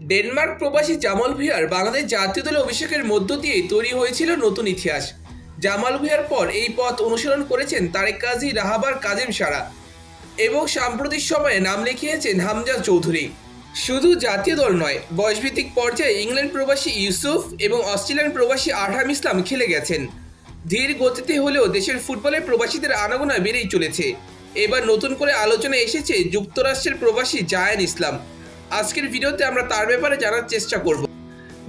Denmark প্রবাসী জামাল ভুঁইয়ার বাংলাদেশ জাতীয় দলে অভিষেকের মধ্য দিয়ে তৈরি হয়েছিল নতুন ইতিহাস। জামাল ভুঁইয়ার পর এই পথ অনুসরণ করেছেন তারেক কাজী, রাহাবার, কাজেম সারা এবং সাম্প্রতিক সময়ে নাম লিখিয়েছেন হামজা চৌধুরী। শুধু জাতীয় দল নয়, বয়সভিত্তিক পর্যায়ে ইংল্যান্ড প্রবাসী ইউসুফ এবং অস্ট্রেলিয়ান প্রবাসী আরহাম ইসলাম খেলে গেছেন। ধীর গতিতে হলেও দেশের ফুটবলে প্রবাসীদের আনাগোনা বেড়েই চলেছে। এবার নতুন করে আলোচনায় এসেছে যুক্তরাষ্ট্রের প্রবাসী জায়ান ইসলাম। আজকের ভিডিওতে আমরা তার ব্যাপারে জানার চেষ্টা করব।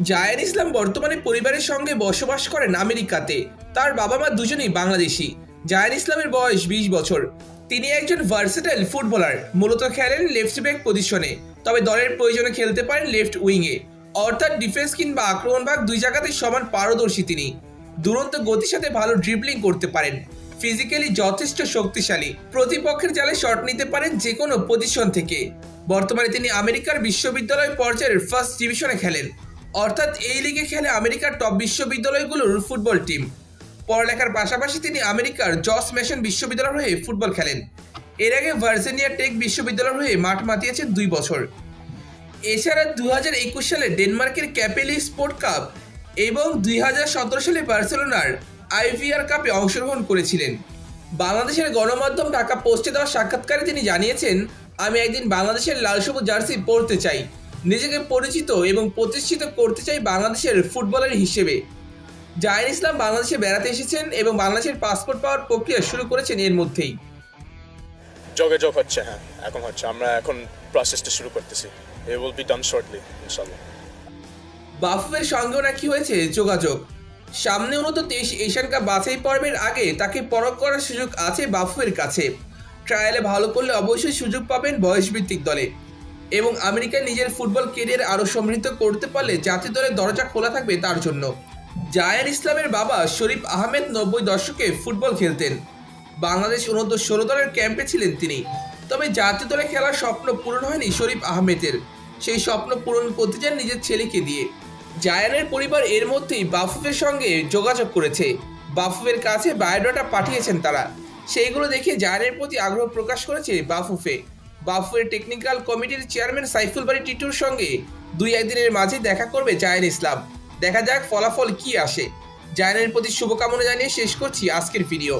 জায়ান ইসলাম বর্তমানে পরিবারের সঙ্গে বসবাস করেন আমেরিকাতে। তার বাবা মা দুজনেই বাংলাদেশি। জায়ান ইসলামের বয়স 20 বছর। তিনি একজন ভার্সেটাইল ফুটবলার, মূলত খেলেন লেফট ব্যাক পজিশনে, তবে দলের প্রয়োজনে খেলতে পারেন লেফট উইংয়ে, অর্থাৎ ডিফেন্স কিংবা আক্রমণ ভাগ দুই জায়গাতেই সমান পারদর্শী। তিনি দুরন্ত গতির সাথে ভালো ড্রিবলিং করতে পারেন, ফিজিক্যালি যথেষ্ট শক্তিশালী, প্রতিপক্ষের জালে শট নিতে পারেন যে কোনো পজিশন থেকে। বর্তমানে তিনি আমেরিকার বিশ্ববিদ্যালয় পর্যায়ের ফার্স্ট ডিভিশনে খেলেন, অর্থাৎ এই লিগে খেলে আমেরিকার টপ বিশ্ববিদ্যালয়গুলোর ফুটবল টিম। পড়ালেখার পাশাপাশি তিনি আমেরিকার জর্জ মেশন বিশ্ববিদ্যালয়ের হয়ে ফুটবল খেলেন। এর আগে ভার্জিনিয়া টেক বিশ্ববিদ্যালয়ের হয়ে মাঠ মাতিয়েছেন 2 বছর। এছাড়া 2021 সালে ডেনমার্কের ক্যাপেলি স্পোর্ট কাপ এবং 2017 সালে বার্সেলোনার আইভিআর কাপে অংশগ্রহণ করেছিলেন। বাংলাদেশের গণমাধ্যম ঢাকা পোস্টে দেওয়া সাক্ষাৎকারে তিনি জানিয়েছেন, আমি একদিন বাংলাদেশের লাল সবুজ জার্সি পরতে চাই, নিজেকে পরিচিত এবং প্রতিষ্ঠিত করতে চাই বাংলাদেশের ফুটবলার হিসেবে। জায়ান ইসলাম বাংলাদেশে বেড়াতে এসেছেন এবং বাংলাদেশের পাসপোর্ট পাওয়ার প্রক্রিয়া শুরু করেছেন এর মধ্যেই। যোগাযোগ হচ্ছে, হ্যাঁ এখন হচ্ছে, আমরা এখন প্রসেসটা শুরু করতেছি। It will be done shortly, ইনশাআল্লাহ। বাফুফের সঙ্গেও নাকি হয়েছে যোগাযোগ। সামনে 29 এশিয়ান কাপ বাছাই পর্বের আগে তাকে পরখ করার সুযোগ আছে বাফুফের কাছে। ট্রায়ালে ভালো করলে অবশ্যই সুযোগ পাবেন বয়সভিত্তিক দলে এবং আমেরিকায় নিজের ফুটবল ক্যারিয়ার আরও সমৃদ্ধ করতে পারলে জাতীয় দলের দরজা খোলা থাকবে তার জন্য। জায়ান ইসলামের বাবা শরীফ আহমেদ 90 দশকে ফুটবল খেলতেন। বাংলাদেশ অনূর্ধ্ব-16 দলের ক্যাম্পে ছিলেন তিনি। তবে জাতীয় দলে খেলার স্বপ্ন পূরণ হয়নি শরীফ আহমেদের। সেই স্বপ্ন পূরণ করতে চান নিজের ছেলেকে দিয়ে। জায়ানের পরিবার এর মধ্যেই বাফুফের সঙ্গে যোগাযোগ করেছে। বাফুফের কাছে বায়োডাটা পাঠিয়েছেন তারা। সেইগুলো দেখে জায়ানের প্রতি আগ্রহ প্রকাশ করেছে বাফুফে। বাফুফের টেকনিক্যাল কমিটির চেয়ারম্যান সাইফুল বারী টিটুর সঙ্গে 2-1 দিনের মাঝে দেখা করবে জায়ান ইসলাম। দেখা যাক ফলাফল কি আসে। জায়ানের প্রতি শুভকামনা জানিয়ে শেষ করছি আজকের ভিডিও।